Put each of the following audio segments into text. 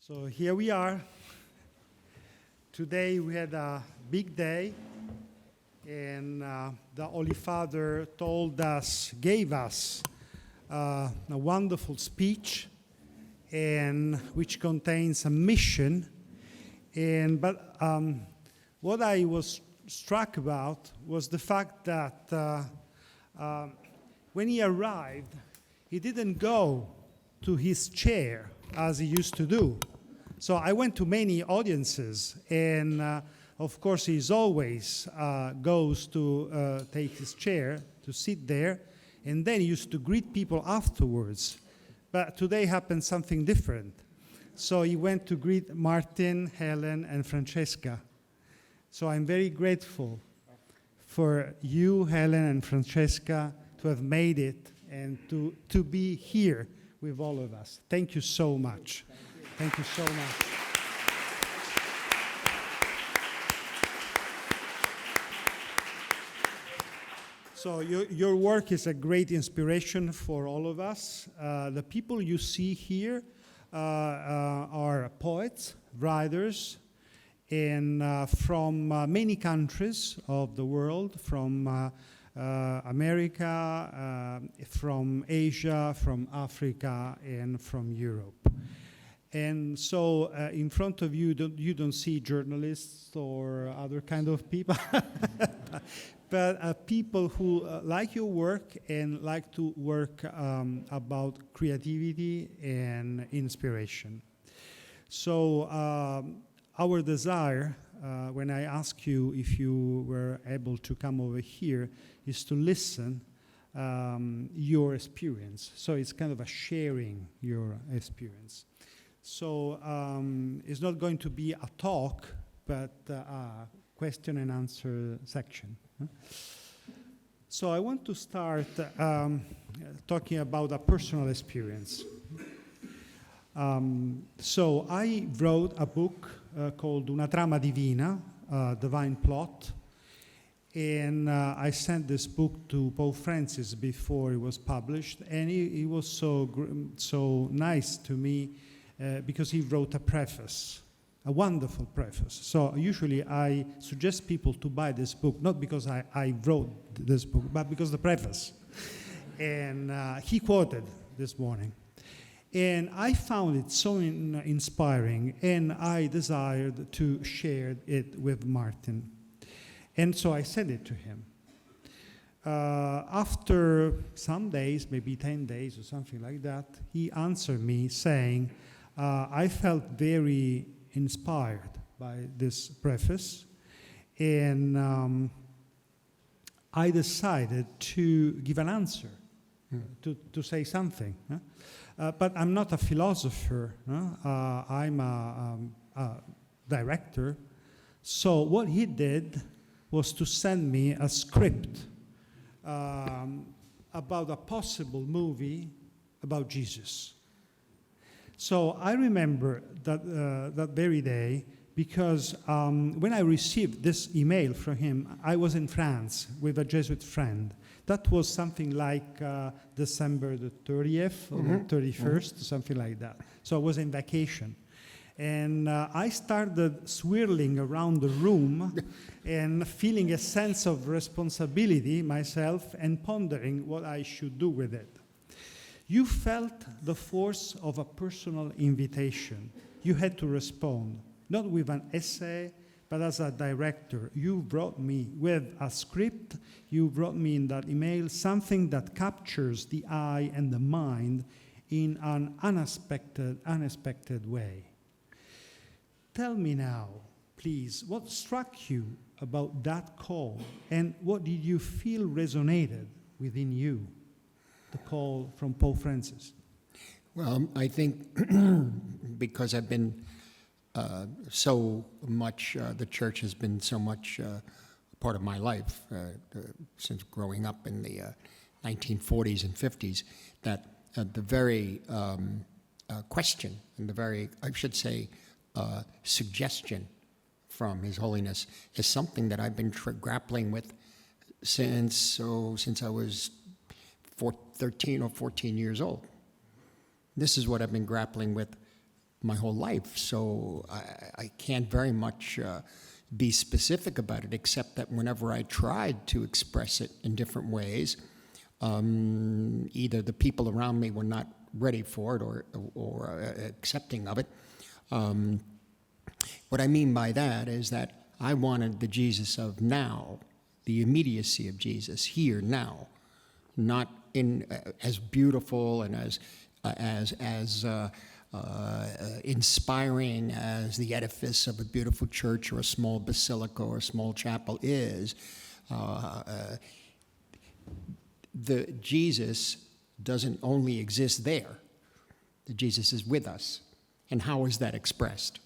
So here we are. Today we had a big day, and the Holy Father gave us a wonderful speech, and which contains a mission. But what I was struck about was the fact that when he arrived, he didn't go to his chair as he used to do. So I went to many audiences, and of course he always goes to take his chair, to sit there, and then he used to greet people afterwards. But today happened something different. So he went to greet Martin, Helen, and Francesca. So I'm very grateful for you, Helen and Francesca, to have made it and to be here with all of us. Thank you so much. Thank you so much. So your work is a great inspiration for all of us. The people you see here are poets, writers, and from many countries of the world, from America, from Asia, from Africa, and from Europe. And so in front of you, you don't see journalists or other kind of people, but people who like your work and like to work about creativity and inspiration. So our desire, when I ask you if you were able to come over here, is to listen your experience. So it's kind of a sharing your experience. So it's not going to be a talk, but a question and answer section. So I want to start talking about a personal experience. So I wrote a book called Una trama divina, Divine Plot, and I sent this book to Pope Francis before it was published, and he was so nice to me because he wrote a preface, a wonderful preface. So usually I suggest people to buy this book, not because I wrote this book, but because the preface. And he quoted this morning. And I found it so inspiring, and I desired to share it with Martin. And so I sent it to him. After some days, maybe 10 days or something like that, he answered me saying, I felt very inspired by this preface, and I decided to give an answer, to say something. But I'm not a philosopher. I'm a director. So what he did was to send me a script about a possible movie about Jesus. So I remember that very day because when I received this email from him, I was in France with a Jesuit friend. That was something like December the 30th or the 31st, something like that. So I was in vacation. And I started swirling around the room and feeling a sense of responsibility myself and pondering what I should do with it. You felt the force of a personal invitation. You had to respond, not with an essay, but as a director. You brought me with a script, you brought me in that email something that captures the eye and the mind in an unexpected way. Tell me now, please, what struck you about that call, and what did you feel resonated within you? The call from Pope Francis. Well, I think because I've been so much, the church has been so much part of my life since growing up in the 1940s and 50s, that the very question and the very, I should say, suggestion from His Holiness is something that I've been grappling with since I was 13 or 14 years old. This is what I've been grappling with my whole life, so I can't very much be specific about it, except that whenever I tried to express it in different ways, either the people around me were not ready for it or accepting of it. What I mean by that is that I wanted the Jesus of now, the immediacy of Jesus here now, not in as beautiful and as inspiring as the edifice of a beautiful church or a small basilica or a small chapel is. The Jesus doesn't only exist there. The Jesus is with us. And how is that expressed?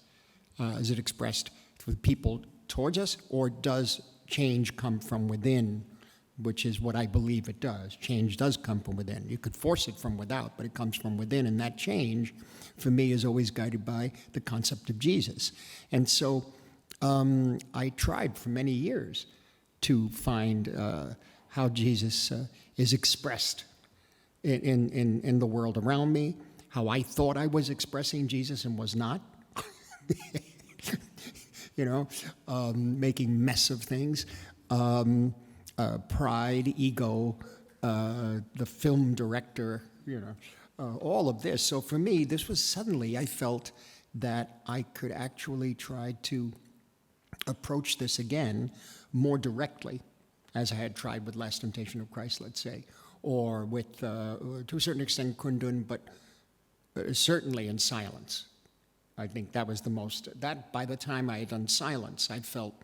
Is it expressed through people towards us, or does change come from within, which is what I believe it does? Change does come from within. You could force it from without, but it comes from within, and that change, for me, is always guided by the concept of Jesus. And so I tried for many years to find how Jesus is expressed in the world around me, how I thought I was expressing Jesus and was not. Making mess of things, pride, ego, the film director, all of this. So for me, this was suddenly, I felt that I could actually try to approach this again more directly, as I had tried with Last Temptation of Christ, let's say, or with, to a certain extent, Kundun, but certainly in silence. I think that was the most, that by the time I had done silence, I felt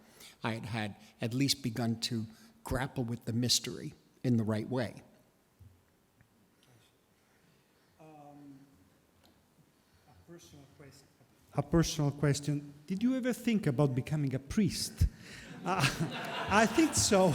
I had at least begun to grapple with the mystery in the right way. A personal question. Did you ever think about becoming a priest? I think so.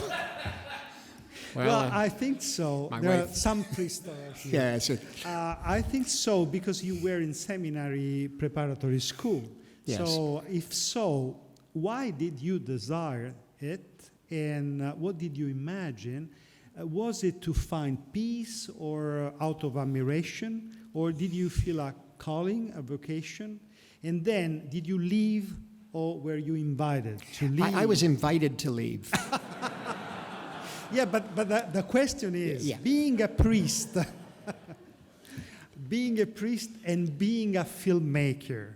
Well, I think so. There are some priests here. Yes. I think so, because you were in seminary preparatory school. Yes. So if so, why did you desire it, and what did you imagine? Was it to find peace or out of admiration, or did you feel a calling, a vocation? And then, did you leave, or were you invited to leave? I was invited to leave. Yeah, but the question is, being a priest, being a priest and being a filmmaker,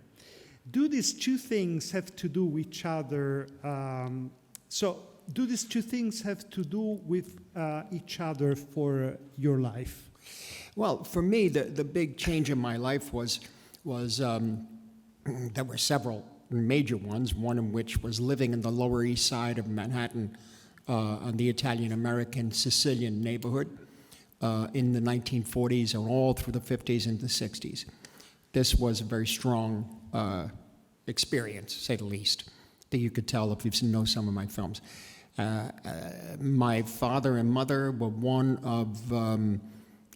do these two things have to do with each other? Do these two things have to do with each other for your life? Well, for me, the big change in my life was there were several major ones, one of which was living in the Lower East Side of Manhattan, on the Italian-American Sicilian neighborhood in the 1940s and all through the 50s and the 60s. This was a very strong experience, to say the least, that you could tell if you know some of my films. My father and mother were one of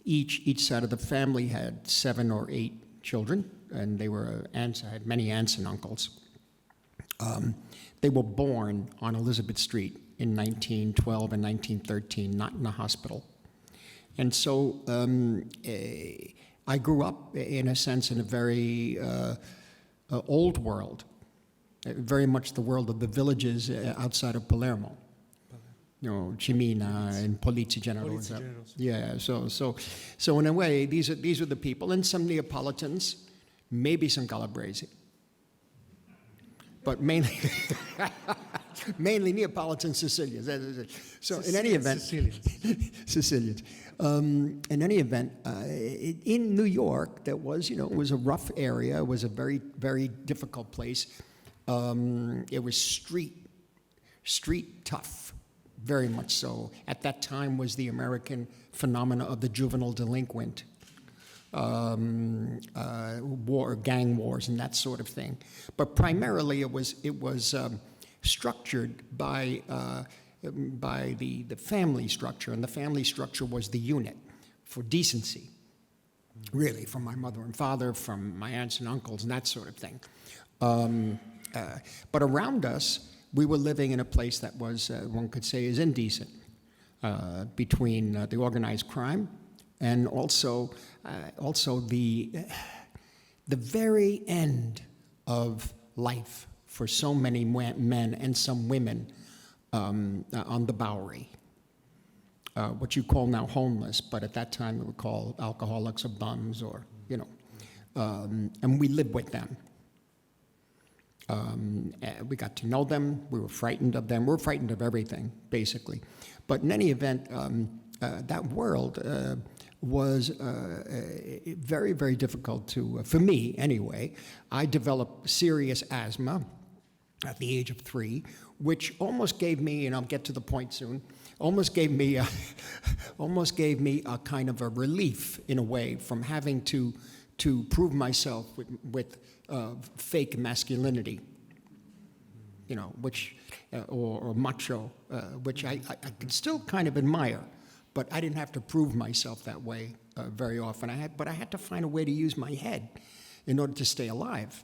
each side of the family had 7 or 8 children, and they were aunts. I had many aunts and uncles. They were born on Elizabeth Street in 1912 and 1913, not in a hospital. And so I grew up, in a sense, in a very old world, very much the world of the villages outside of Palermo. Cimina and Polizzi Generosa. Yeah, so in a way, these are the people, and some Neapolitans, maybe some Calabrese, but mainly Neapolitan Sicilians. So in any event, Sicilians. In any event, in New York, that was, it was a rough area. It was a very, very difficult place. It was street tough, very much so. At that time was the American phenomena of the juvenile delinquent, gang wars, and that sort of thing. But primarily, it was structured by the family structure, and the family structure was the unit for decency, really, from my mother and father, from my aunts and uncles, and that sort of thing. But around us, we were living in a place that was, one could say, is indecent, between the organized crime and also the the very end of life for so many men and some women on the Bowery. What you call now homeless, but at that time we would call alcoholics or bums, or, you know. And we lived with them. We got to know them. We were frightened of them. We were frightened of everything, basically. But in any event, that world was very, very difficult to, for me anyway. I developed serious asthma at the age of 3, which almost gave me, and I'll get to the point soon, almost gave me a kind of a relief in a way from having to prove myself with fake masculinity, you know, which or macho, which I could still kind of admire, but I didn't have to prove myself that way very often. But I had to find a way to use my head in order to stay alive.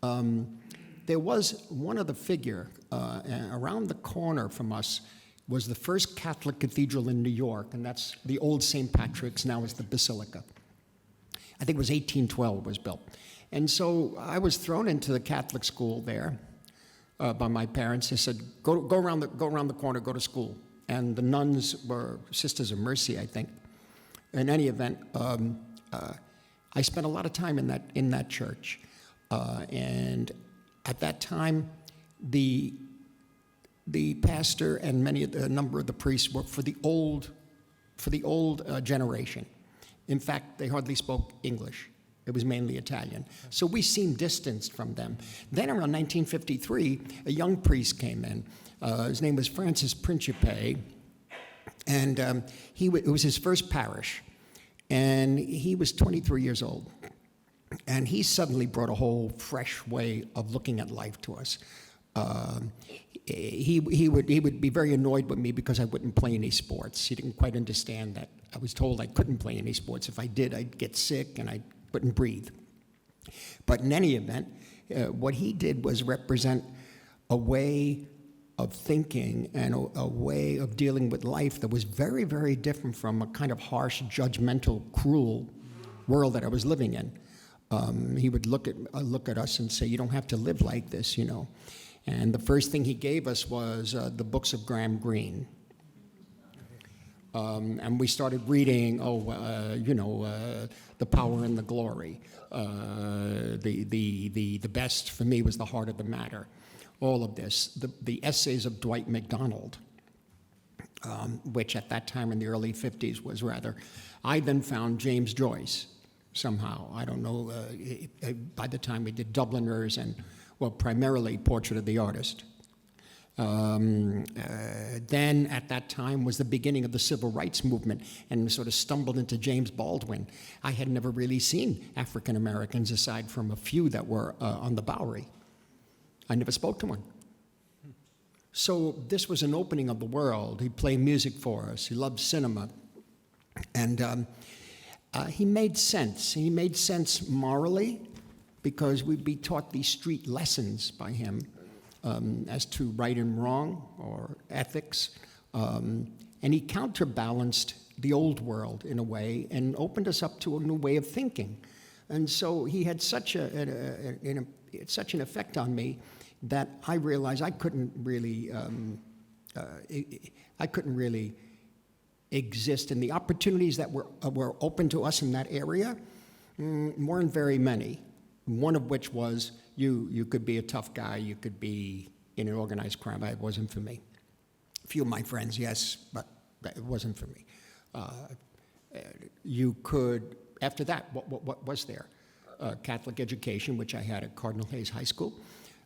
There was one other figure around the corner from us was the first Catholic cathedral in New York, and that's the old St. Patrick's, now is the Basilica. I think it was 1812 it was built. And so I was thrown into the Catholic school there by my parents. They said, go around the corner, go to school. And the nuns were Sisters of Mercy, I think. In any event, I spent a lot of time in that church. And at that time, the pastor and a number of the priests were for the old generation. In fact, they hardly spoke English. It was mainly Italian. So we seemed distanced from them. Then around 1953, a young priest came in. His name was Francis Principe, and it was his first parish. And he was 23 years old. And he suddenly brought a whole fresh way of looking at life to us. He would be very annoyed with me because I wouldn't play any sports. He didn't quite understand that. I was told I couldn't play any sports. If I did, I'd get sick and I couldn't breathe. But in any event, what he did was represent a way of thinking and a way of dealing with life that was very, very different from a kind of harsh, judgmental, cruel world that I was living in. He would look at us and say, "You don't have to live like this, you know." And the first thing he gave us was the books of Graham Greene. And we started reading, The Power and the Glory. The best for me was The Heart of the Matter. All of this. The essays of Dwight MacDonald, which at that time in the early 50s was rather. I then found James Joyce somehow. I don't know. By the time we did Dubliners and, well, primarily Portrait of the Artist. Then at that time was the beginning of the civil rights movement, and sort of stumbled into James Baldwin. I had never really seen African Americans aside from a few that were on the Bowery. I never spoke to one. So this was an opening of the world. He played music for us. He loved cinema. And he made sense. He made sense morally because we'd be taught these street lessons by him. As to right and wrong or ethics. And he counterbalanced the old world in a way and opened us up to a new way of thinking. And so he had such an effect on me that I realized I couldn't really exist. And the opportunities that were open to us in that area weren't very many. One of which was you could be a tough guy, you could be in an organized crime. It wasn't for me. A few of my friends, yes, but it wasn't for me. You could, after that, what was there? Catholic education, which I had at Cardinal Hayes High School.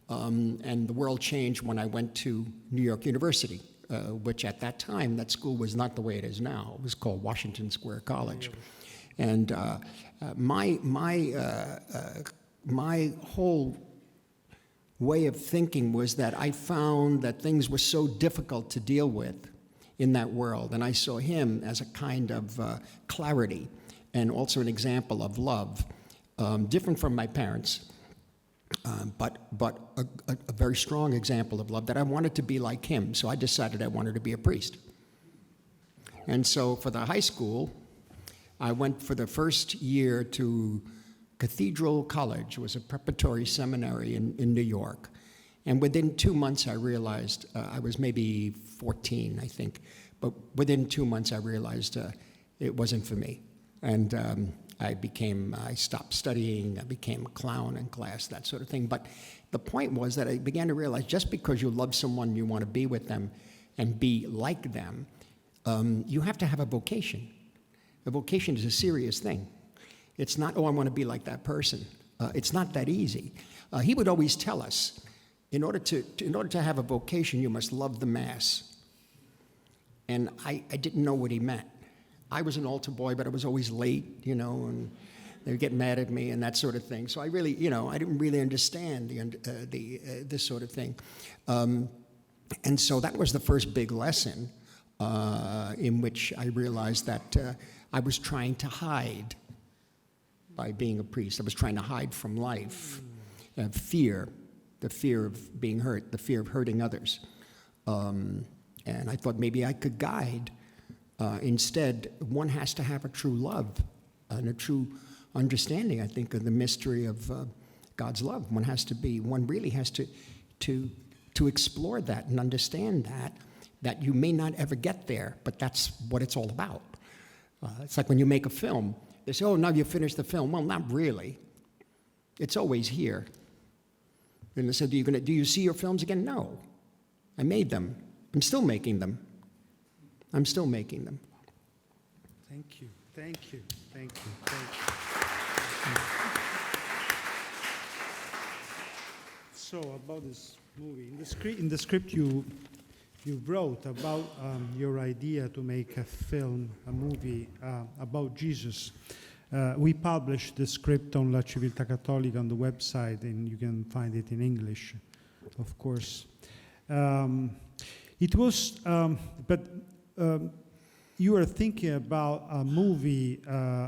And the world changed when I went to New York University, which at that time, that school was not the way it is now. It was called Washington Square College. And my whole way of thinking was that I found that things were so difficult to deal with in that world. And I saw him as a kind of clarity and also an example of love, different from my parents, but a very strong example of love that I wanted to be like him. So I decided I wanted to be a priest. And so for the high school, I went for the first year to Cathedral College. It was a preparatory seminary in New York. And within 2 months, I realized, I was maybe 14, I think, but within 2 months, I realized it wasn't for me. And I stopped studying, I became a clown in class, that sort of thing. But the point was that I began to realize just because you love someone, you want to be with them and be like them, you have to have a vocation. A vocation is a serious thing. It's not, oh, I want to be like that person. It's not that easy. He would always tell us, in order to have a vocation, you must love the Mass. And I didn't know what he meant. I was an altar boy, but I was always late, and they would get mad at me and that sort of thing. So I really, I didn't really understand this sort of thing. And so that was the first big lesson in which I realized that I was trying to hide by being a priest. I was trying to hide from life, fear, the fear of being hurt, the fear of hurting others. And I thought maybe I could guide. Instead, one has to have a true love and a true understanding, I think, of the mystery of God's love. One really has to explore that and understand that you may not ever get there, but that's what it's all about. It's like when you make a film. They say, oh, now you finished the film. Well, not really. It's always here. And they said, do you see your films again? No. I made them. I'm still making them. I'm still making them. Thank you. Thank you. Thank you. Thank you. So about this movie, in the script you wrote about your idea to make a movie about Jesus. We published the script on La Civiltà Cattolica on the website, and you can find it in English, of course. It was, but you were thinking about a movie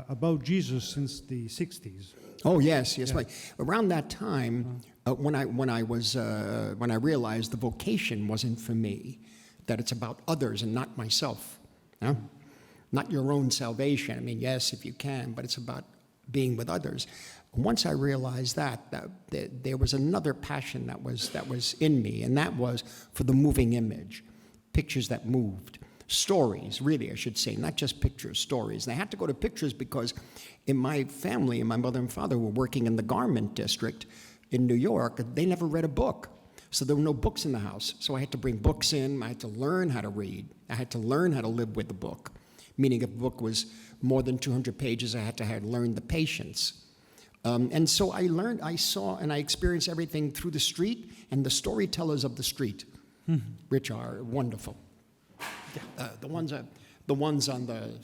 about Jesus since the 60s. Oh yes, Yeah. right. Around that time, when I realized the vocation wasn't for me, that it's about others and not myself, not your own salvation. I mean, yes, if you can, but it's about being with others. Once I realized that there was another passion that was in me, and that was for the moving image, pictures that moved. Stories, really, I should say, not just pictures, stories. And I had to go to pictures because in my family, my mother and father were working in the garment district in New York. They never read a book. So there were no books in the house. So I had to bring books in. I had to learn how to read. I had to learn how to live with the book, meaning if a book was more than 200 pages, I had to learn the patience. And so I saw and I experienced everything through the street and the storytellers of the street, which are wonderful. The ones on the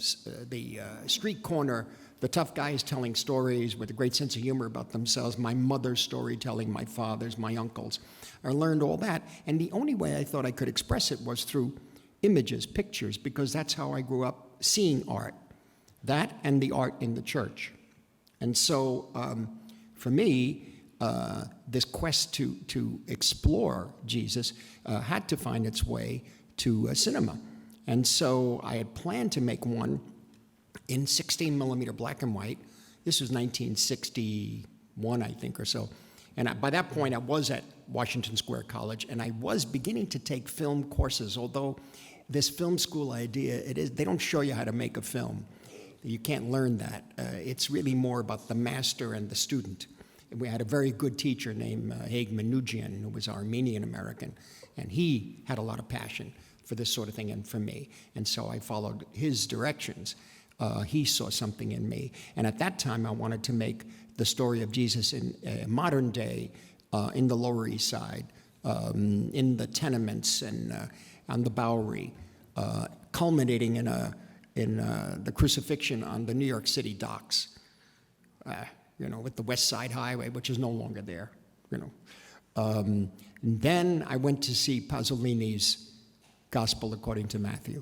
street corner, the tough guys telling stories with a great sense of humor about themselves, my mother's storytelling, my father's, my uncle's. I learned all that, and the only way I thought I could express it was through images, pictures, because that's how I grew up seeing art, that and the art in the church. And so for me, this quest to explore Jesus had to find its way to cinema. And so I had planned to make one in 16 millimeter black and white. This was 1961, I think, or so. And by that point, I was at Washington Square College, and I was beginning to take film courses, although this film school idea, they don't show you how to make a film. You can't learn that. It's really more about the master and the student. And we had a very good teacher named Haig Manoujian, who was Armenian-American, and he had a lot of passion for this sort of thing and for me. And so I followed his directions. He saw something in me. And at that time, I wanted to make the story of Jesus in modern day, in the Lower East Side, in the tenements and on the Bowery, culminating in the crucifixion on the New York City docks, with the West Side Highway, which is no longer there, And then I went to see Pasolini's Gospel According to Matthew,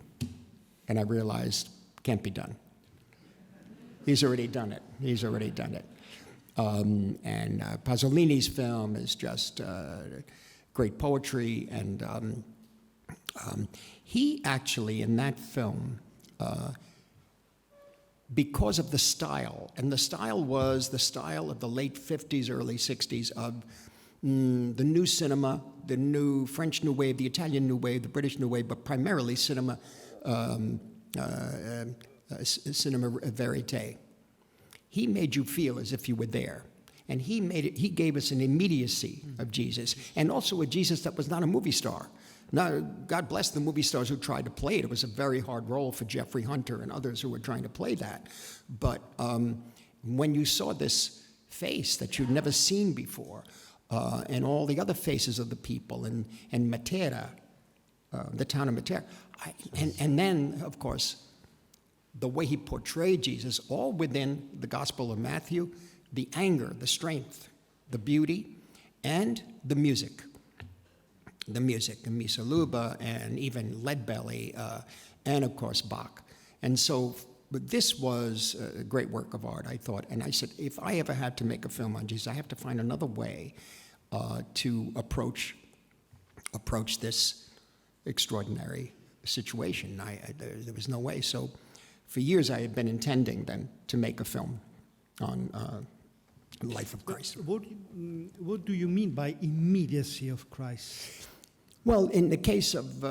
and I realized, can't be done. He's already done it. And Pasolini's film is just great poetry, and he actually, in that film, because of the style. And the style was the style of the late 50s, early 60s of the new cinema, the new French New Wave, the Italian New Wave, the British New Wave, but primarily cinema verite. He made you feel as if you were there. And he gave us an immediacy of Jesus, and also a Jesus that was not a movie star. Now, God bless the movie stars who tried to play it. It was a very hard role for Jeffrey Hunter and others who were trying to play that. But when you saw this face that you'd never seen before, and all the other faces of the people, and Matera, the town of Matera, and then, of course, the way he portrayed Jesus, all within the Gospel of Matthew, the anger, the strength, the beauty, and the music. The music, and Misa Luba, and even Leadbelly, and of course Bach. And so this was a great work of art, I thought. And I said, if I ever had to make a film on Jesus, I have to find another way to approach this extraordinary situation. There was no way. So for years I had been intending then to make a film on the life of Christ. What do you mean by immediacy of Christ? Well, in the case of,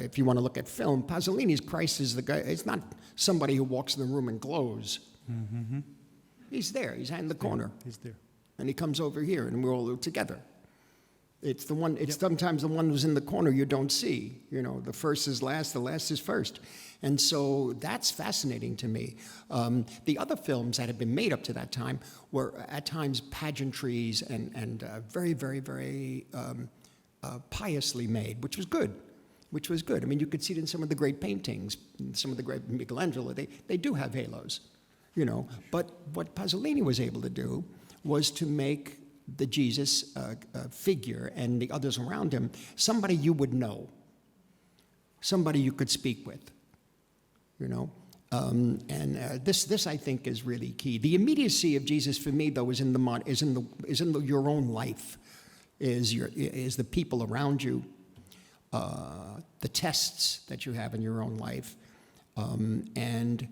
if you want to look at film, Pasolini's Christ is the guy. It's not somebody who walks in the room and glows. Mm-hmm. He's there. He's in the corner. He's there, and he comes over here, and we're all together. It's the one. It's sometimes the one who's in the corner you don't see. You know, the first is last, the last is first, and so that's fascinating to me. The other films that had been made up to that time were at times pageantries and very, very, very piously made, which was good. I mean, you could see it in some of the great paintings, some of the great Michelangelo. They do have halos, you know. But what Pasolini was able to do was to make the Jesus figure and the others around him somebody you would know, somebody you could speak with, you know. This I think is really key. The immediacy of Jesus for me, though, is in your own life, is the people around you, the tests that you have in your own life, and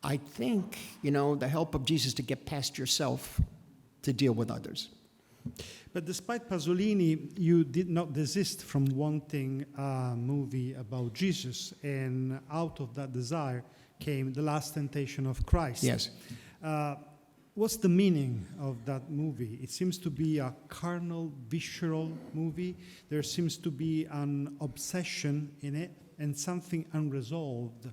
I think, you know, the help of Jesus to get past yourself to deal with others. But despite Pasolini, you did not desist from wanting a movie about Jesus, and out of that desire came The Last Temptation of Christ. Yes. What's the meaning of that movie? It seems to be a carnal, visceral movie. There seems to be an obsession in it and something unresolved.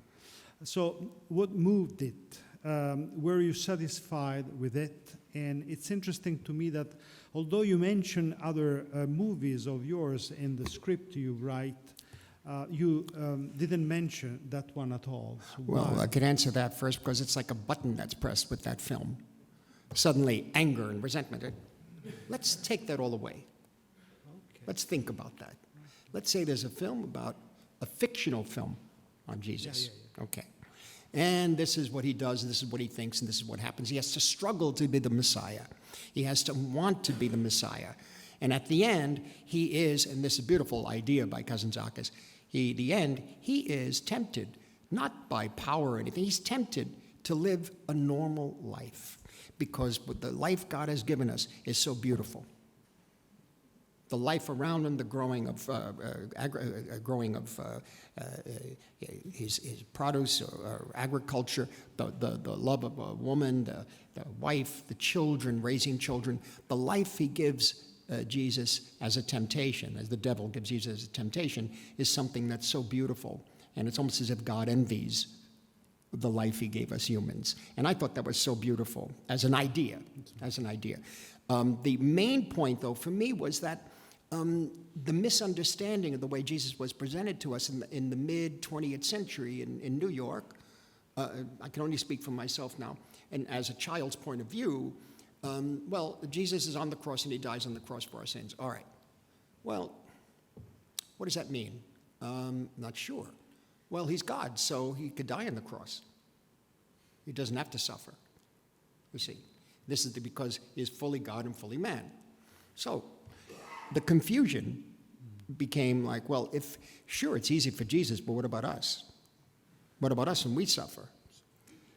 So what moved it? Were you satisfied with it? And it's interesting to me that although you mention other movies of yours in the script you write, you didn't mention that one at all. So well, why? I could answer that first because it's like a button that's pressed with that film. Suddenly, anger and resentment. Let's take that all away. Okay. Let's think about that. Let's say there's a film about a fictional film on Jesus. Yeah. Okay. And this is what he does, and this is what he thinks, and this is what happens. He has to struggle to be the Messiah. He has to want to be the Messiah. And at the end, he is, and this is a beautiful idea by Kazantzakis, he is tempted, not by power or anything, he's tempted to live a normal life because the life God has given us is so beautiful. The life around him, the growing of his produce or agriculture, the love of a woman, the wife, the children, raising children, the life he gives Jesus as a temptation, as the devil gives Jesus as a temptation, is something that's so beautiful. And it's almost as if God envies the life he gave us humans. And I thought that was so beautiful as an idea, The main point, though, for me was that the misunderstanding of the way Jesus was presented to us in the mid-20th century in New York, I can only speak for myself now, and as a child's point of view, well, Jesus is on the cross and he dies on the cross for our sins. All right. Well, what does that mean? Not sure. Well, he's God, so he could die on the cross. He doesn't have to suffer. You see, this is because he is fully God and fully man. So the confusion became like, well, sure, it's easy for Jesus, but what about us? What about us when we suffer?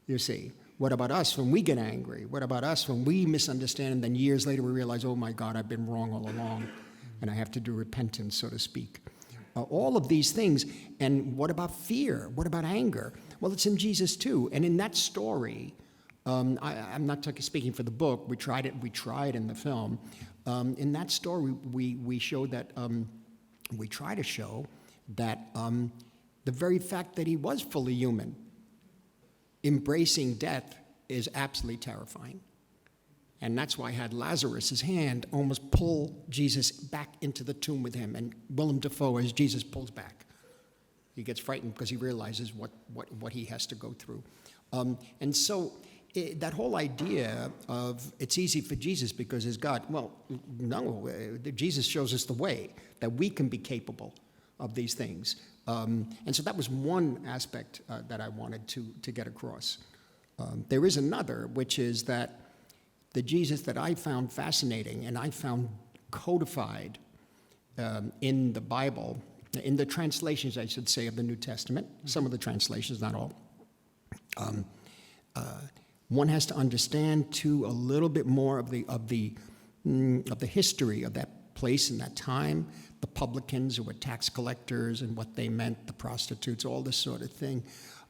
You see, what about us when we get angry? What about us when we misunderstand and then years later we realize, oh my God, I've been wrong all along and I have to do repentance, so to speak. All of these things. And what about fear? What about anger? Well, it's in Jesus too. And in that story, I'm not speaking for the book. We tried it in the film. In that story, we show that, we try to show that the very fact that he was fully human, embracing death, is absolutely terrifying. And that's why I had Lazarus' hand almost pull Jesus back into the tomb with him. And Willem Dafoe, as Jesus pulls back, he gets frightened because he realizes what he has to go through. And so that whole idea of it's easy for Jesus because he's God, well, no, Jesus shows us the way that we can be capable of these things. And so that was one aspect that I wanted to get across. There is another, which is that the Jesus that I found fascinating and I found codified in the Bible, in the translations, I should say, of the New Testament, some of the translations, not all, one has to understand, too, a little bit more of the history of that place and that time, the publicans who were tax collectors and what they meant, the prostitutes, all this sort of thing.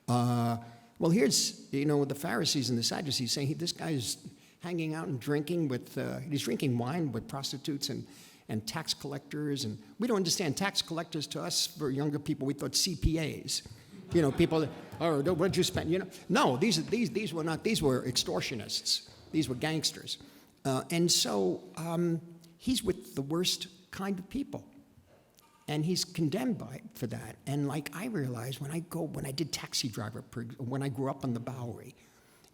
Well, here's, the Pharisees and the Sadducees saying, this guy's hanging out and drinking with, he's drinking wine with prostitutes and tax collectors. And we don't understand tax collectors. To us, for younger people, we thought CPAs. People, what did you spend? No, these were not, these were extortionists. These were gangsters. And so he's with the worst kind of people. And he's condemned for that. And I realized when I did taxi driver, when I grew up on the Bowery,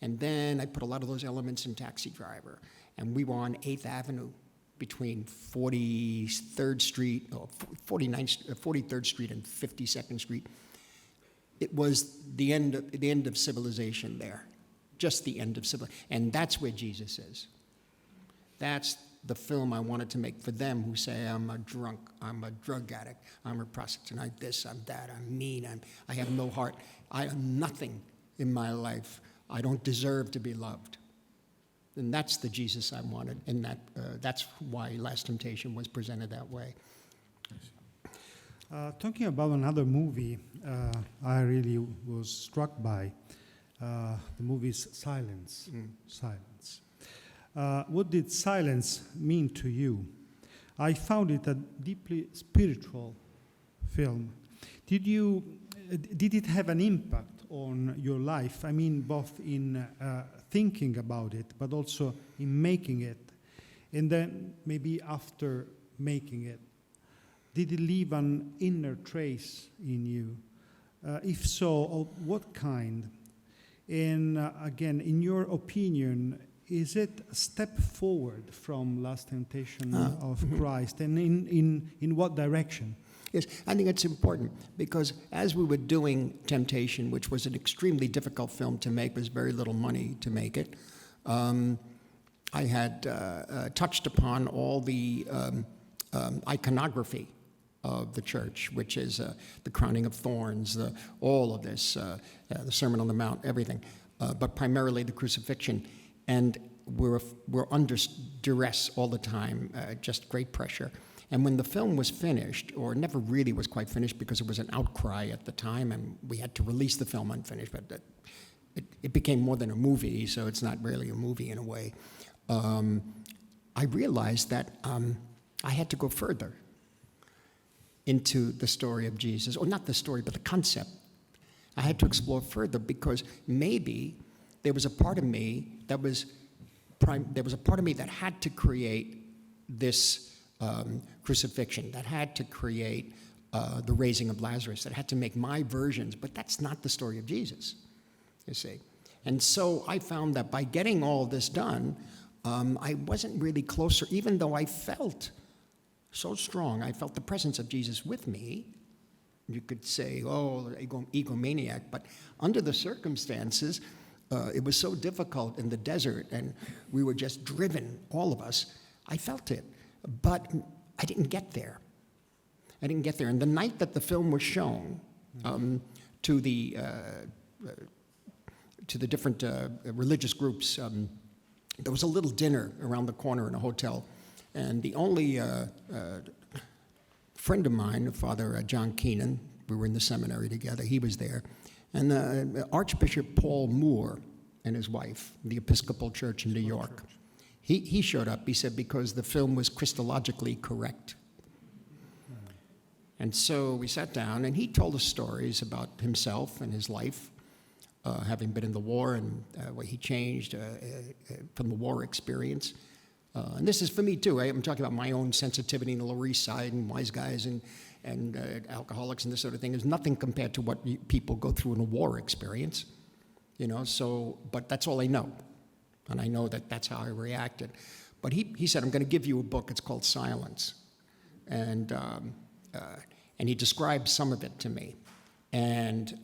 and then I put a lot of those elements in Taxi Driver. And we were on 8th Avenue between 43rd Street, or 43rd Street and 52nd Street. It was the end of civilization there, just the end of civilization. And that's where Jesus is. That's the film I wanted to make for them who say, I'm a drunk, I'm a drug addict, I'm a prostitute, I'm this, I'm that, I'm mean, I have no heart. I have nothing in my life. I don't deserve to be loved. And that's the Jesus I wanted, and that's why Last Temptation was presented that way. Talking about another movie I really was struck by, the movie's Silence. Silence. What did silence mean to you? I found it a deeply spiritual film. Did it have an impact on your life? I mean, both in thinking about it, but also in making it. And then maybe after making it, did it leave an inner trace in you? If so, of what kind? And again, in your opinion, is it a step forward from Last Temptation of Christ? And in what direction? Yes, I think it's important because as we were doing Temptation, which was an extremely difficult film to make, there's very little money to make it, I had touched upon all the iconography of the church, which is the crowning of thorns, all of this, the Sermon on the Mount, everything, but primarily the crucifixion. And we're under duress all the time, just great pressure. And when the film was finished, or never really was quite finished because it was an outcry at the time, and we had to release the film unfinished, but it became more than a movie, so it's not really a movie in a way. I realized that I had to go further into the story of Jesus, or not the story, but the concept. I had to explore further because maybe there was a part of me that had to create this crucifixion, that had to create the raising of Lazarus, that had to make my versions, but that's not the story of Jesus, you see. And so I found that by getting all this done, I wasn't really closer, even though I felt so strong. I felt the presence of Jesus with me. You could say, oh, egomaniac, but under the circumstances, it was so difficult in the desert, and we were just driven, all of us. I felt it, but I didn't get there. And the night that the film was shown, to the different religious groups. There was a little dinner around the corner in a hotel, and the only friend of mine, Father John Keenan, we were in the seminary together, he was there, and Archbishop Paul Moore and his wife, the Episcopal Church in New York. He showed up, he said, because the film was Christologically correct. And so we sat down, and he told us stories about himself and his life, having been in the war and what he changed from the war experience. And this is for me, too. I'm talking about my own sensitivity in the Lower East Side and wise guys and alcoholics and this sort of thing. Is nothing compared to what people go through in a war experience, you know. So, but that's all I know. And I know that that's how I reacted. But he said, I'm going to give you a book. It's called Silence. And he described some of it to me. And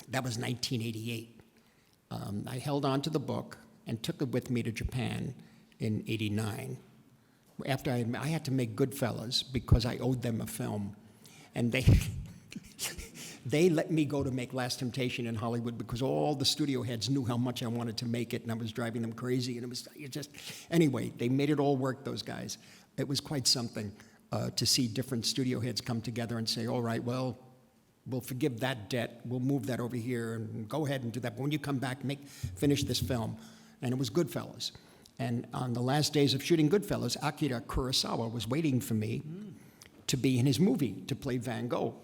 that was 1988. I held on to the book and took it with me to Japan in 89. After I had to make Goodfellas because I owed them a film. And they let me go to make Last Temptation in Hollywood because all the studio heads knew how much I wanted to make it, and I was driving them crazy. And anyway, they made it all work, those guys. It was quite something to see different studio heads come together and say, all right, well, we'll forgive that debt, we'll move that over here, and go ahead and do that. But when you come back, finish this film. And it was Goodfellas. And on the last days of shooting Goodfellas, Akira Kurosawa was waiting for me to be in his movie, to play Van Gogh.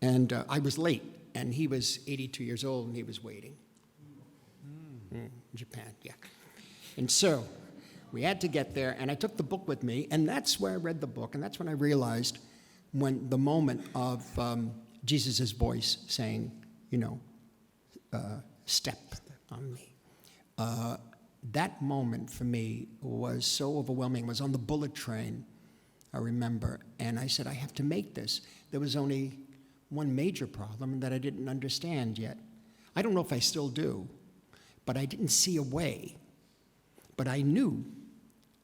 And I was late, and he was 82 years old, and he was waiting. Japan, yeah. And so we had to get there, and I took the book with me, and that's where I read the book, and that's when I realized when the moment of Jesus' voice saying, you know, step on me. That moment for me was so overwhelming. It was on the bullet train, I remember, and I said, I have to make this. There was only one major problem that I didn't understand yet. I don't know if I still do, but I didn't see a way. But I knew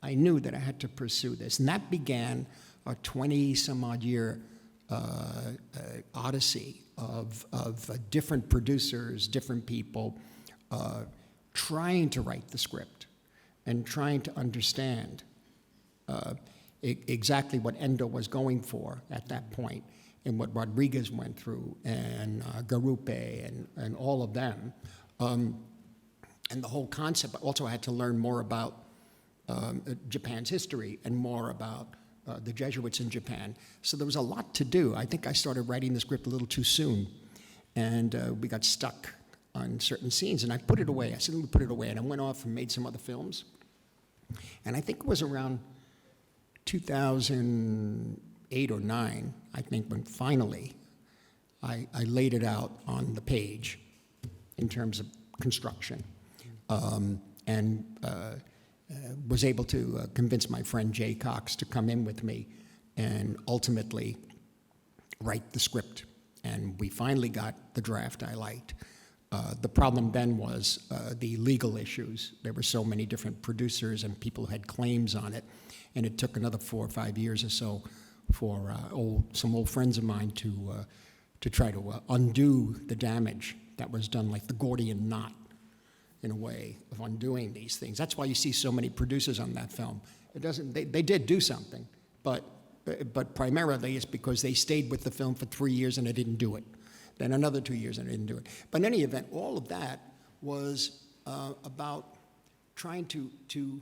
that I had to pursue this. And that began a 20-some-odd year odyssey of different producers, different people, trying to write the script and trying to understand exactly what Endo was going for at that point and what Rodriguez went through and Garupe and all of them. And the whole concept. Also, I had to learn more about Japan's history and more about the Jesuits in Japan. So there was a lot to do. I think I started writing the script a little too soon, and we got stuck on certain scenes, and I put it away. I said, let me put it away, and I went off and made some other films. And I think it was around 2008 or 9, I think, when finally I laid it out on the page in terms of construction, and was able to convince my friend Jay Cox to come in with me and ultimately write the script. And we finally got the draft I liked. The problem then was the legal issues. There were so many different producers and people who had claims on it, and it took another 4 or 5 years or so for some old friends of mine to try to undo the damage that was done, like the Gordian knot, in a way, of undoing these things. That's why you see so many producers on that film. They did do something, but primarily it's because they stayed with the film for 3 years and they didn't do it. Then another 2 years and they didn't do it. But in any event, all of that was about trying to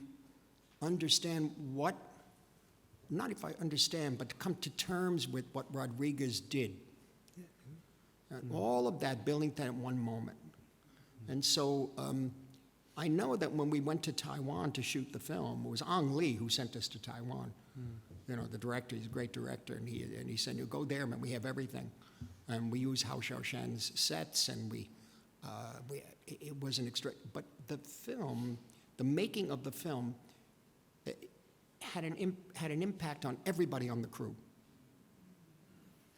understand what, not if I understand, but to come to terms with what Rodriguez did. All of that, building that at one moment. And so I know that when we went to Taiwan to shoot the film, it was Ang Lee who sent us to Taiwan. You know, the director, he's a great director, and he said, you go there, man, we have everything. And we use Hao Xiaoshan's sets, and it was an extra, but the film, the making of the film, had an impact on everybody on the crew.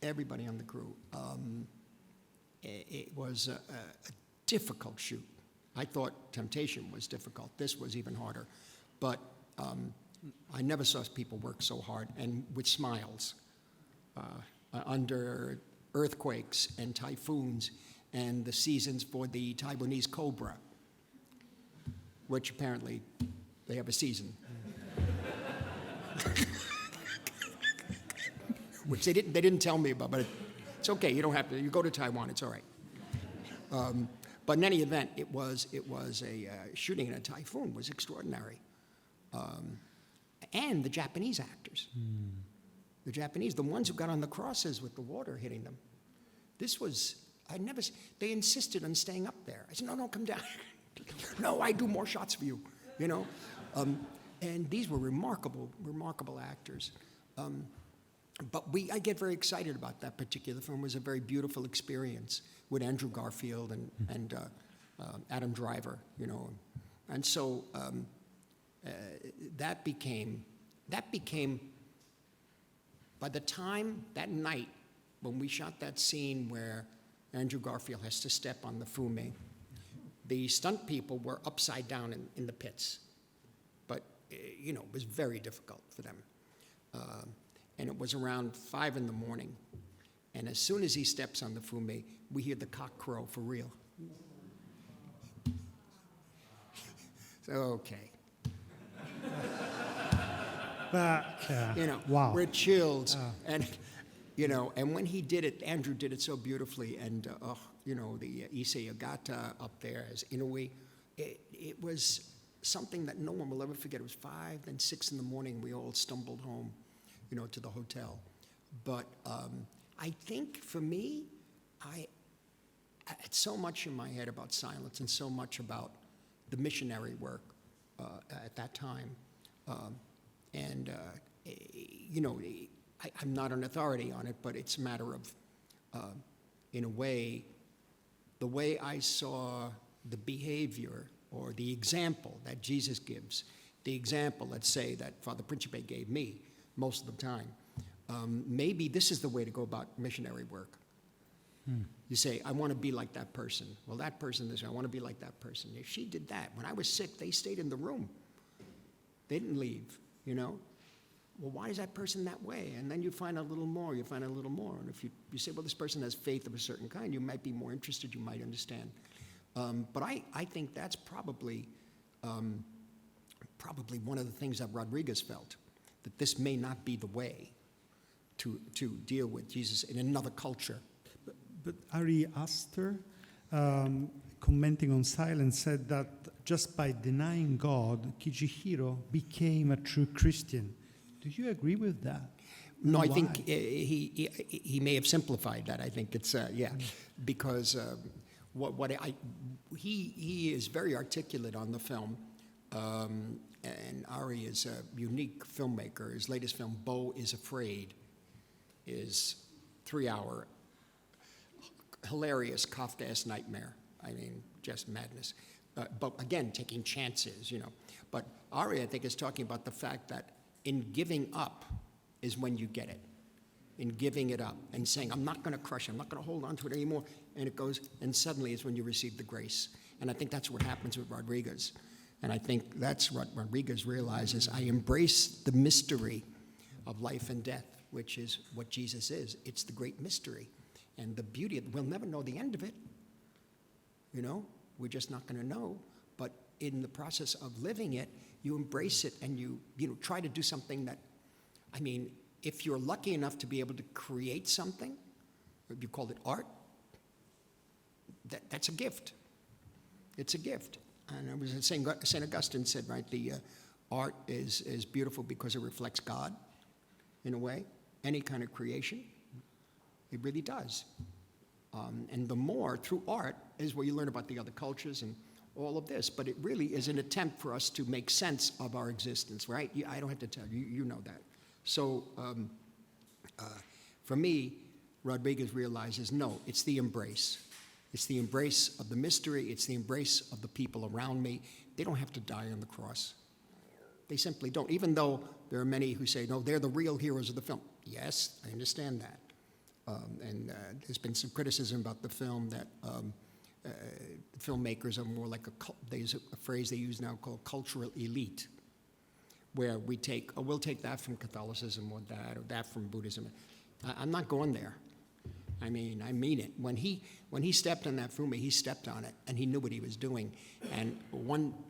Everybody on the crew. It was a difficult shoot. I thought Temptation was difficult. This was even harder. But I never saw people work so hard and with smiles under earthquakes and typhoons and the seasons for the Taiwanese cobra, which apparently they have a season. Which they didn't tell me about, but it's okay. You don't have to. You go to Taiwan, it's all right. But in any event, it was a shooting in a typhoon was extraordinary, and the Japanese actors, the ones who got on the crosses with the water hitting them. This was They insisted on staying up there. I said, no, come down. No, I do more shots for you, you know. And these were remarkable actors. But I get very excited about that particular film. It was a very beautiful experience with Andrew Garfield and Adam Driver, you know. And so that became, by the time that night when we shot that scene where Andrew Garfield has to step on the fume, the stunt people were upside down in the pits. But, you know, it was very difficult for them. And it was around 5 in the morning. And as soon as he steps on the fume, we hear the cock crow for real. So, okay. You know, wow. we're chilled. And, you know, and when he did it, Andrew did it so beautifully. And, you know, the Ise Yagata up there as Inoue, it was something that no one will ever forget. It was 5, then 6 in the morning. We all stumbled home, you know, to the hotel. But I think for me, I had so much in my head about silence and so much about the missionary work at that time. You know, I'm not an authority on it, but it's a matter of, in a way, the way I saw the behavior or the example that Jesus gives, the example, let's say, that Father Principe gave me most of the time. Maybe this is the way to go about missionary work. You say, I want to be like that person. Well, that person, I want to be like that person. If she did that, when I was sick, they stayed in the room. They didn't leave, you know? Well, why is that person that way? And then you find a little more, And if you say, well, this person has faith of a certain kind, you might be more interested, you might understand. But I think that's probably one of the things that Rodriguez felt, that this may not be the way to deal with Jesus in another culture. But Ari Aster, commenting on silence, said that just by denying God, Kijihiro became a true Christian. Do you agree with that? No, Why? I think he may have simplified that. I think it's, because he is very articulate on the film, and Ari is a unique filmmaker. His latest film, Beau is Afraid, is 3-hour, hilarious Kafkaesque nightmare. I mean, just madness. But again, taking chances, you know. But Ari, I think, is talking about the fact that in giving up is when you get it. In giving it up and saying, I'm not going to crush it, I'm not going to hold on to it anymore. And it goes, and suddenly is when you receive the grace. And I think that's what happens with Rodriguez. And I think that's what Rodriguez realizes. I embrace the mystery of life and death, which is what Jesus is. It's the great mystery. And the beauty of it, we'll never know the end of it. You know, we're just not going to know. But in the process of living it, you embrace it and you try to do something that, I mean, if you're lucky enough to be able to create something, if you call it art, that's a gift. It's a gift. And I was saying, St. Augustine said, right, the art is beautiful because it reflects God, in a way. Any kind of creation, it really does. And the more, through art, is where you learn about the other cultures and all of this. But it really is an attempt for us to make sense of our existence, right? I don't have to tell you, you know that. So for me, Rodriguez realizes, no, it's the embrace. It's the embrace of the mystery. It's the embrace of the people around me. They don't have to die on the cross. They simply don't, even though there are many who say, no, they're the real heroes of the film. Yes, I understand that. And there's been some criticism about the film that filmmakers are more like there's a phrase they use now called cultural elite, where we'll take that from Catholicism or that from Buddhism. I'm not going there. I mean it. When he stepped on that Fumi, he stepped on it, and he knew what he was doing. And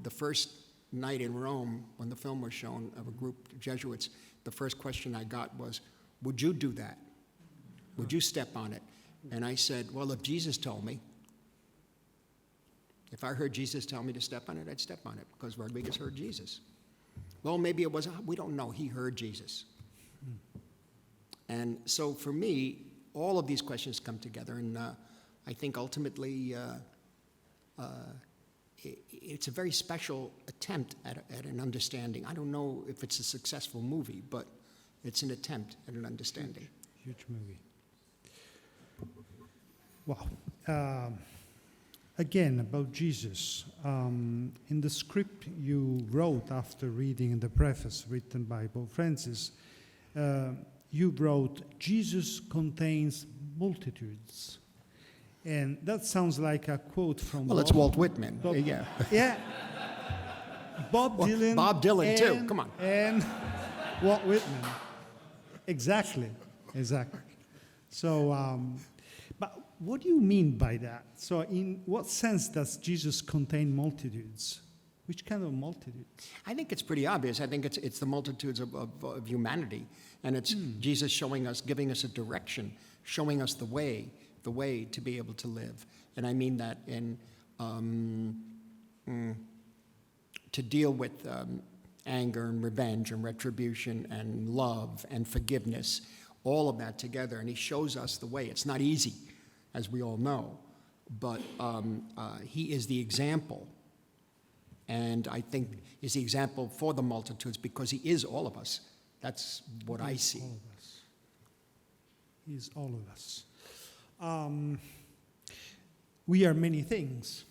the first night in Rome, when the film was shown of a group of Jesuits, the first question I got was, would you do that? Would you step on it? And I said, well, if Jesus told me, if I heard Jesus tell me to step on it, I'd step on it, because Rodriguez heard Jesus. Well, maybe it was, we don't know, he heard Jesus. And so for me, all of these questions come together, and I think ultimately it's a very special attempt at an understanding. I don't know if it's a successful movie, but it's an attempt at an understanding. Huge movie. Wow. Again, about Jesus. In the script you wrote after reading the preface written by Pope Francis, you wrote, Jesus contains multitudes. And that sounds like a quote from Well, it's Walt Whitman. Yeah. Yeah. Bob Dylan. Bob Dylan, too. Come on. And Walt Whitman. Exactly. So, but what do you mean by that? So in what sense does Jesus contain multitudes? Which kind of multitudes? I think it's pretty obvious. I think it's the multitudes of humanity. And it's Jesus showing us, giving us a direction, showing us the way to be able to live. And I mean that in to deal with anger and revenge and retribution and love and forgiveness, all of that together. And he shows us the way. It's not easy, as we all know, but he is the example. And I think is the example for the multitudes because he is all of us. That's what I see. All of us. He is all of us. We are many things.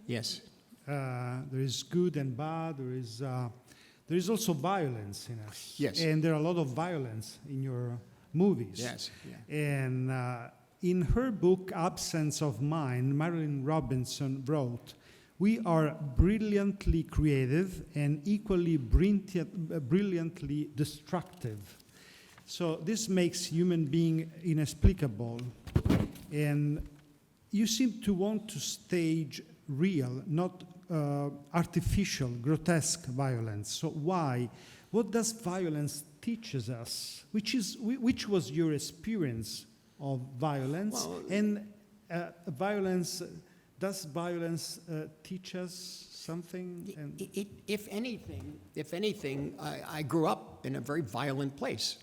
Yes. There is good and bad. There is also violence in us. Yes. And there are a lot of violence in your movies. Yes. Yeah. And in her book, Absence of Mind, Marilyn Robinson wrote, "We are brilliantly creative and equally brilliantly destructive." So this makes human being inexplicable. And you seem to want to stage real, not artificial, grotesque violence. So why? What does violence teaches us? Which was your experience of violence? Well, and does violence teach us something? And If anything, I grew up in a very violent place,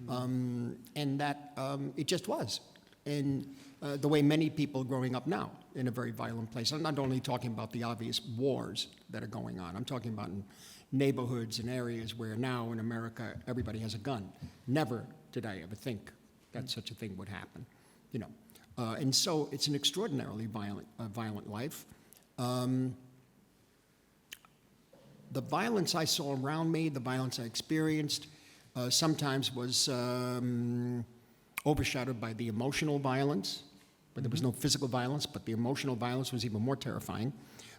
and that it just was. And the way many people growing up now in a very violent place. I'm not only talking about the obvious wars that are going on. I'm talking about in neighborhoods and areas where now in America everybody has a gun. Never did I ever think that such a thing would happen, you know. And so it's an extraordinarily violent life. The violence I saw around me, the violence I experienced, sometimes was overshadowed by the emotional violence, but there was no physical violence, but the emotional violence was even more terrifying.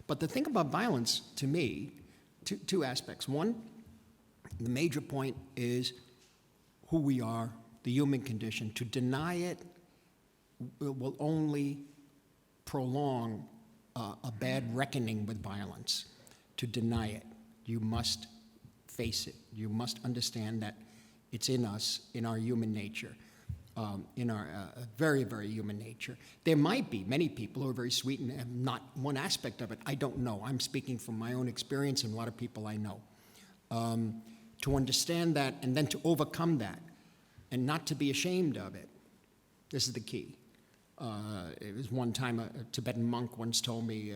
But the thing about violence, to me, two aspects. One, the major point is who we are, the human condition. To deny it will only prolong a bad reckoning with violence. To deny it, you must face it. You must understand that it's in us, in our human nature. In our very, very human nature. There might be many people who are very sweet and have not one aspect of it. I don't know. I'm speaking from my own experience and a lot of people I know. To understand that and then to overcome that and not to be ashamed of it. This is the key. It was one time a Tibetan monk once told me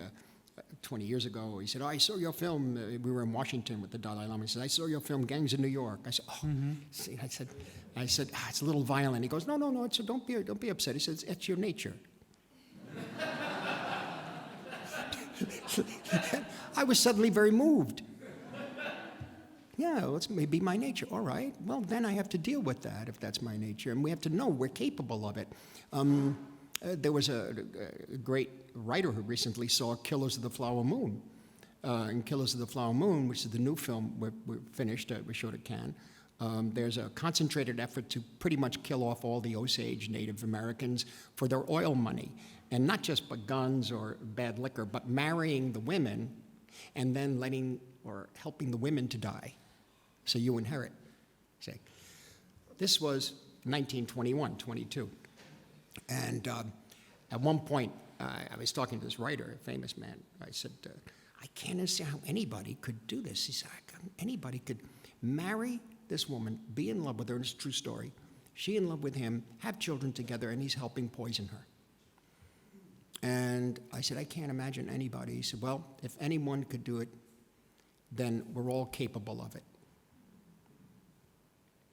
20 years ago, he said, "Oh, I saw your film." We were in Washington with the Dalai Lama. He said, "I saw your film, Gangs in New York." I said, "Oh," see, I said, "It's a little violent." He goes, No, don't be upset. He says, "It's your nature." I was suddenly very moved. Yeah, well, it's maybe my nature. All right, well, then I have to deal with that if that's my nature. And we have to know we're capable of it. There was a great writer who recently saw Killers of the Flower Moon. And Killers of the Flower Moon, which is the new film we finished, we showed at Cannes, There's a concentrated effort to pretty much kill off all the Osage Native Americans for their oil money. And not just by guns or bad liquor, but marrying the women and then letting or helping the women to die. So you inherit. See, this was 1921, 22. And at one point, I was talking to this writer, a famous man. I said, I can't understand how anybody could do this. He said, anybody could marry this woman, be in love with her, and it's a true story. She in love with him, have children together, and he's helping poison her. And I said, I can't imagine anybody. He said, well, if anyone could do it, then we're all capable of it.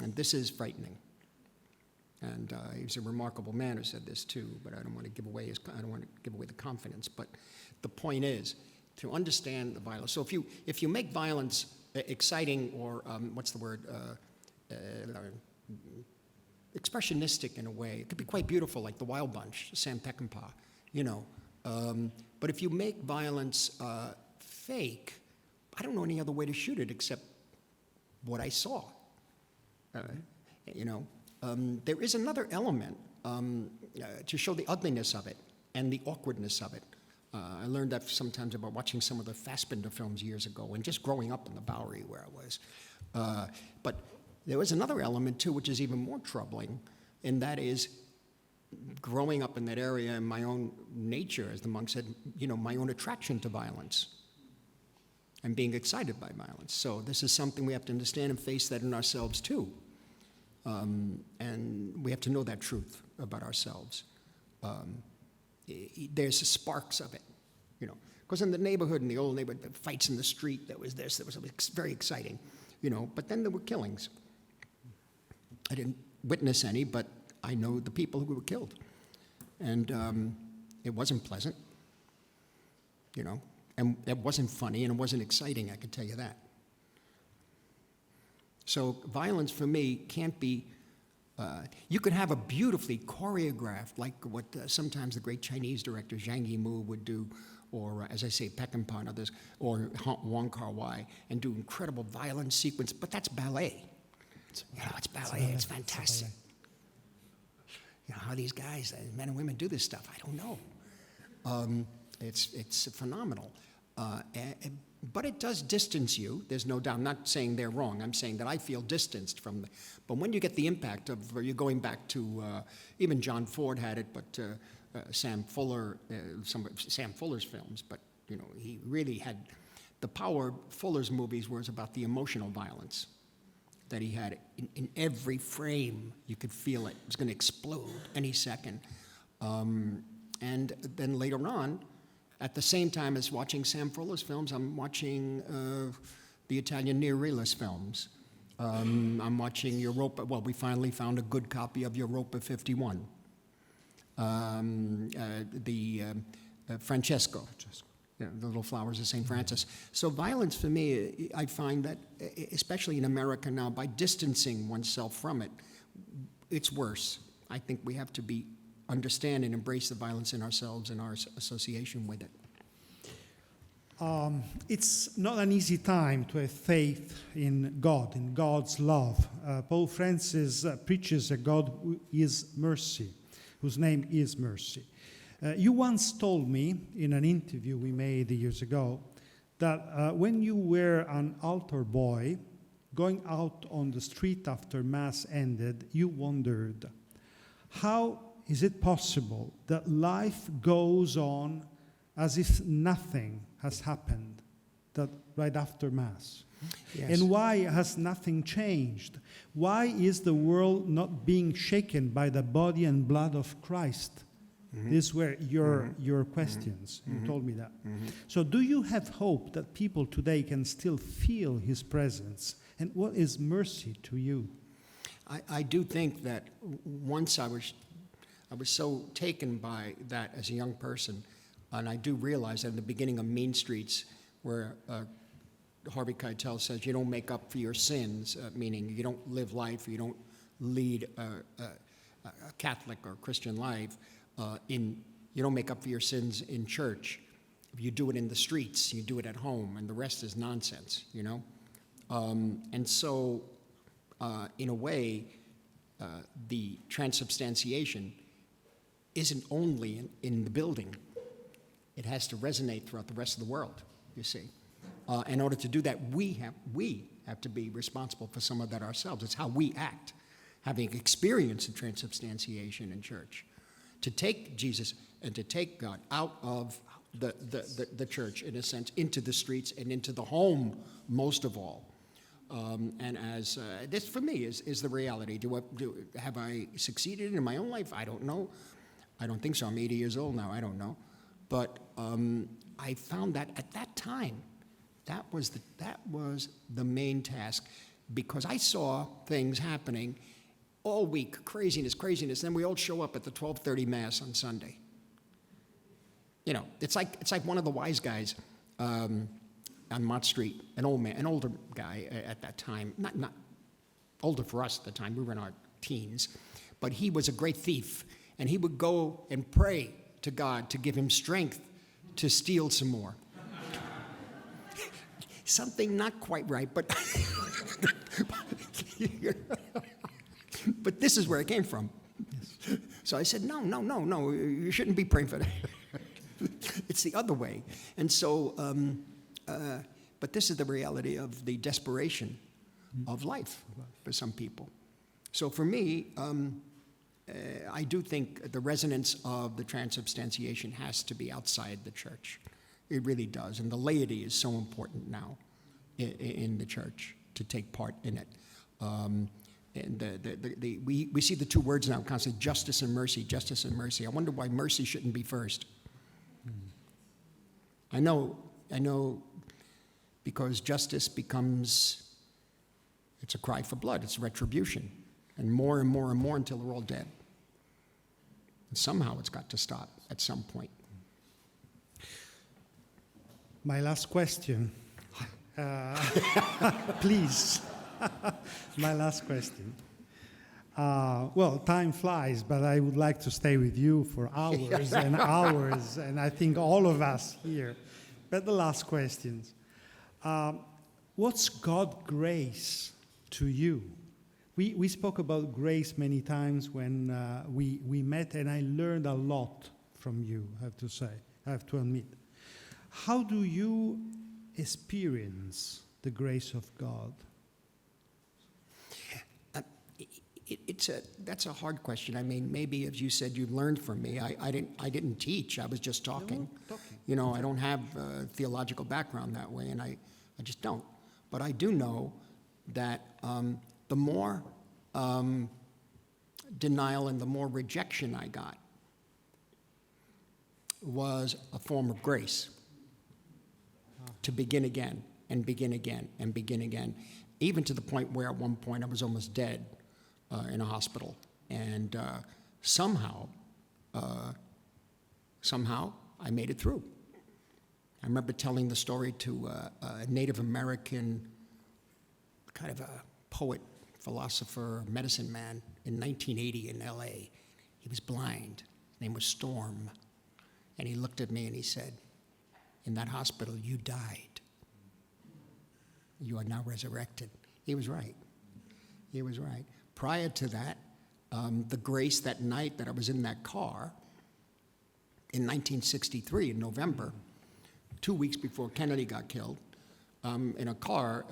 And this is frightening. And he was a remarkable man who said this too, but I don't want to give away the confidence. But the point is to understand the violence. So if you make violence exciting or expressionistic in a way, it could be quite beautiful, like The Wild Bunch, Sam Peckinpah. But if you make violence fake, I don't know any other way to shoot it except what I saw. There is another element to show the ugliness of it and the awkwardness of it. I learned that sometimes about watching some of the Fassbinder films years ago and just growing up in the Bowery where I was. But there was another element, too, which is even more troubling, and that is growing up in that area and my own nature, as the monk said, my own attraction to violence and being excited by violence. So this is something we have to understand and face that in ourselves, too. And we have to know that truth about ourselves. There's sparks of it, because in the neighborhood, in the old neighborhood, fights in the street, that was very exciting, but then there were killings. I didn't witness any, but I know the people who were killed. And it wasn't pleasant, and it wasn't funny, and it wasn't exciting, I can tell you that. So violence for me can't be, you could have a beautifully choreographed, like what sometimes the great Chinese director Zhang Yimou would do, or as I say, Peckinpah and others, or Wong Kar-wai, and do incredible violent sequence, but that's ballet. It's ballet, it's fantastic. How these guys, men and women, do this stuff, I don't know. It's phenomenal. But it does distance you, there's no doubt. I'm not saying they're wrong, I'm saying that I feel distanced from them. But when you get the impact of, you're going back to, even John Ford had it, but Sam Fuller, Sam Fuller's films, but he really had, the power of Fuller's movies was about the emotional violence that he had. In every frame, you could feel it. It was going to explode any second. And then later on, at the same time as watching Sam Fuller's films, I'm watching the Italian neorealist films. I'm watching Europa. Well, we finally found a good copy of Europa 51. Francesco. The Little Flowers of St. Francis. So violence for me, I find that, especially in America now, by distancing oneself from it, it's worse. I think we have to understand and embrace the violence in ourselves and our association with it. It's not an easy time to have faith in God, in God's love. Pope Francis preaches a God who is mercy, whose name is mercy. You once told me in an interview we made years ago that when you were an altar boy, going out on the street after Mass ended, you wondered, how is it possible that life goes on as if nothing has happened that right after Mass? Yes. And why has nothing changed? Why is the world not being shaken by the body and blood of Christ? Mm-hmm. These were your questions. Mm-hmm. You told me that. Mm-hmm. So do you have hope that people today can still feel his presence? And what is mercy to you? I do think that once I was so taken by that as a young person, and I do realize that in the beginning of Mean Streets, where Harvey Keitel says you don't make up for your sins, meaning you don't live life, you don't lead a Catholic or Christian life, you don't make up for your sins in church. You do it in the streets, you do it at home, and the rest is nonsense, And so in a way, the transubstantiation isn't only in the building. It has to resonate throughout the rest of the world, you see. In order to do that, we have to be responsible for some of that ourselves. It's how we act, having experienced the transubstantiation in church, to take Jesus and to take God out of the church, in a sense, into the streets and into the home, most of all. And as this, for me, is the reality. Have I succeeded in my own life? I don't know. I don't think so. I'm 80 years old now. I don't know. But I found that at that time, that was the main task, because I saw things happening all week, craziness. Then we all show up at the 12:30 Mass on Sunday. You know, it's like one of the wise guys on Mott Street, an older guy at that time, not older for us at the time, we were in our teens, but he was a great thief, and he would go and pray to God to give him strength to steal some more. Something not quite right, but but this is where it came from. Yes. So I said, no, you shouldn't be praying for that. It's the other way. And so, but this is the reality of the desperation of life for some people. So for me, I do think the resonance of the transubstantiation has to be outside the church. It really does. And the laity is so important now in the church to take part in it. And we see the two words now constantly, justice and mercy, justice and mercy. I wonder why mercy shouldn't be first. I know, because justice it's a cry for blood, it's retribution. And more until they're all dead. And somehow it's got to stop at some point. My last question. Please. My last question. Well, time flies, but I would like to stay with you for hours and hours, and I think all of us here. But the last questions. What's God's grace to you? We spoke about grace many times when we met, and I learned a lot from you, I have to say, I have to admit. How do you experience the grace of God? That's a hard question. I mean, maybe as you said, you learned from me. I didn't teach. I was just talking. You know, I don't have a theological background that way, and I just don't. But I do know that the more denial and the more rejection I got was a form of grace to begin again and begin again and begin again, even to the point where at one point I was almost dead in a hospital. And somehow I made it through. I remember telling the story to a Native American kind of a poet, philosopher, medicine man in 1980 in LA. He was blind. His name was Storm. And he looked at me and he said, "In that hospital, you died. You are now resurrected." He was right. He was right. Prior to that, the grace that night that I was in that car in 1963 in November, 2 weeks before Kennedy got killed, in a car.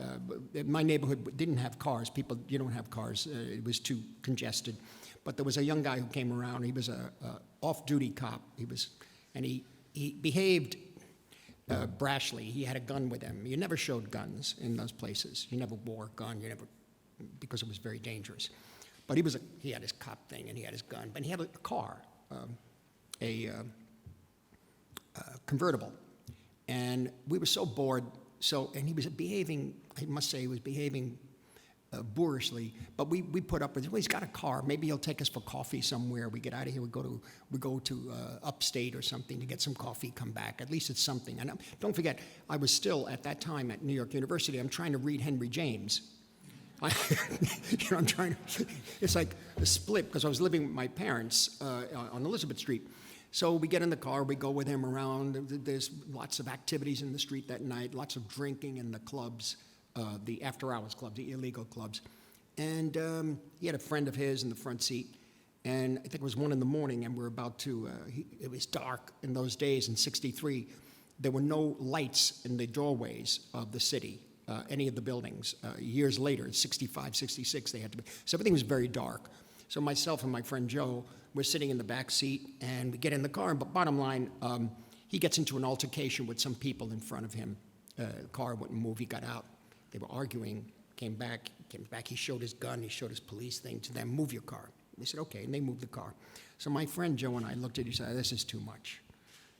My neighborhood didn't have cars. You don't have cars. It was too congested. But there was a young guy who came around. He was a off-duty cop. He behaved brashly. He had a gun with him. You never showed guns in those places. You never wore a gun. Because it was very dangerous. But he had his cop thing and he had his gun. But he had a car, a convertible. And we were so bored. And he was behaving, I must say, boorishly. But we put up with it. Well, he's got a car. Maybe he'll take us for coffee somewhere. We get out of here. We go to upstate or something to get some coffee. Come back. At least it's something. And don't forget, I was still at that time at New York University. I'm trying to read Henry James. I'm trying to. It's like a split because I was living with my parents on Elizabeth Street. So we get in the car, we go with him around. There's lots of activities in the street that night, lots of drinking in the clubs, the after-hours clubs, the illegal clubs. And he had a friend of his in the front seat. And I think it was 1 a.m, and we're about to, it was dark in those days in '63. There were no lights in the doorways of the city, any of the buildings. Years later, in '65, '66, they had to be. So everything was very dark. So myself and my friend Joe were sitting in the back seat, and we get in the car. But bottom line, he gets into an altercation with some people in front of him. The car wouldn't move. He got out. They were arguing. Came back. He showed his gun. He showed his police thing to them. Move your car. They said, okay, and they moved the car. So my friend Joe and I looked at each other. This is too much.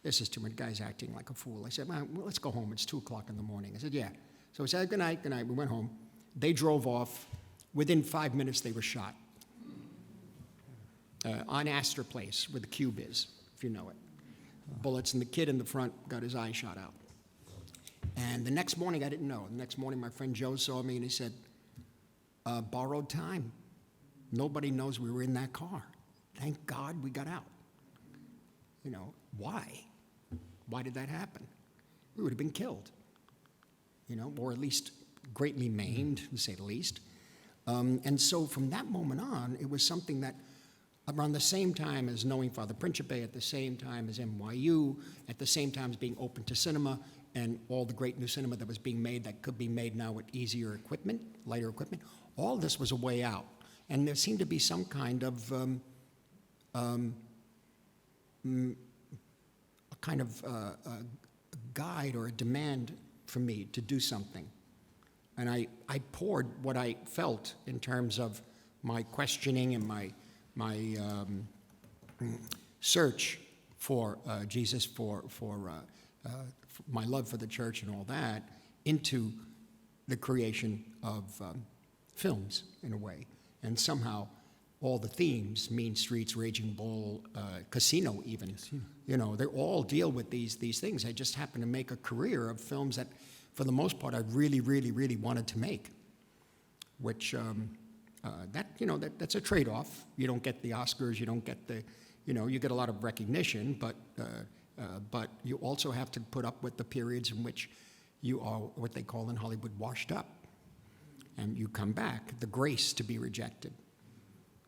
This is too much. The guy's acting like a fool. I said, well, let's go home. It's 2 o'clock in the morning. I said, yeah. So we said, good night, good night. We went home. They drove off. Within 5 minutes, they were shot. On Astor Place, where the Cube is, if you know it. Bullets, and the kid in the front got his eye shot out. And the next morning, I didn't know. The next morning, my friend Joe saw me, and he said, borrowed time. Nobody knows we were in that car. Thank God we got out. You know, why? Why did that happen? We would have been killed, you know, or at least greatly maimed, to say the least. And so from that moment on, it was something that around the same time as knowing Father Principe, at the same time as NYU, at the same time as being open to cinema and all the great new cinema that was being made that could be made now with easier equipment, lighter equipment, all this was a way out. And there seemed to be some kind of a guide or a demand for me to do something. And I poured what I felt in terms of my questioning and my search for Jesus, for my love for the church and all that, into the creation of films, in a way. And somehow, all the themes, Mean Streets, Raging Bull, Casino even, you know, they all deal with these things. I just happened to make a career of films that, for the most part, I really, really, really wanted to make, which, that's a trade-off. You don't get the Oscars, you don't get the, you get a lot of recognition, but you also have to put up with the periods in which you are what they call in Hollywood washed up. And you come back, the grace to be rejected,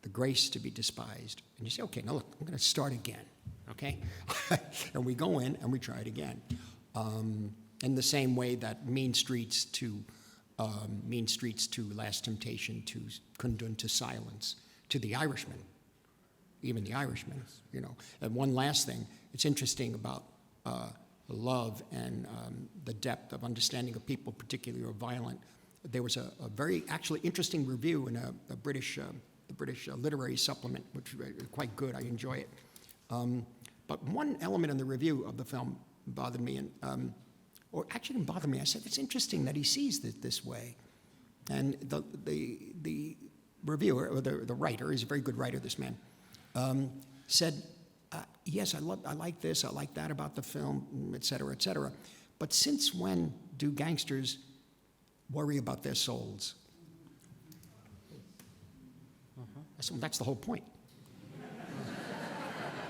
the grace to be despised. And you say, okay, now look, I'm going to start again, okay? And we go in and we try it again. In the same way that Mean Streets to Last Temptation to Kundun to Silence to The Irishman, even The Irishman, And one last thing, it's interesting about love and the depth of understanding of people, particularly who are violent. There was a very actually interesting review in the British literary supplement, which was quite good. I enjoy it. But one element in the review of the film bothered me, or actually didn't bother me. I said, it's interesting that he sees it this way. And the reviewer, or the writer, he's a very good writer, this man, said, yes, I like this, I like that about the film, et cetera, et cetera. But since when do gangsters worry about their souls? That's the whole point.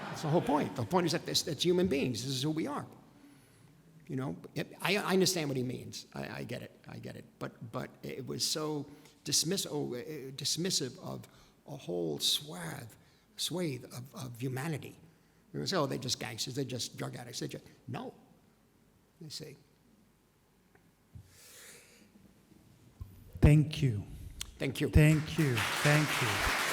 That's the whole point. The point is that that's human beings. This is who we are. I understand what he means. I get it. But it was so dismissive of a whole swathe of humanity. It was, they're just gangsters, they're just drug addicts. No, you see. Thank you. Thank you. Thank you. Thank you.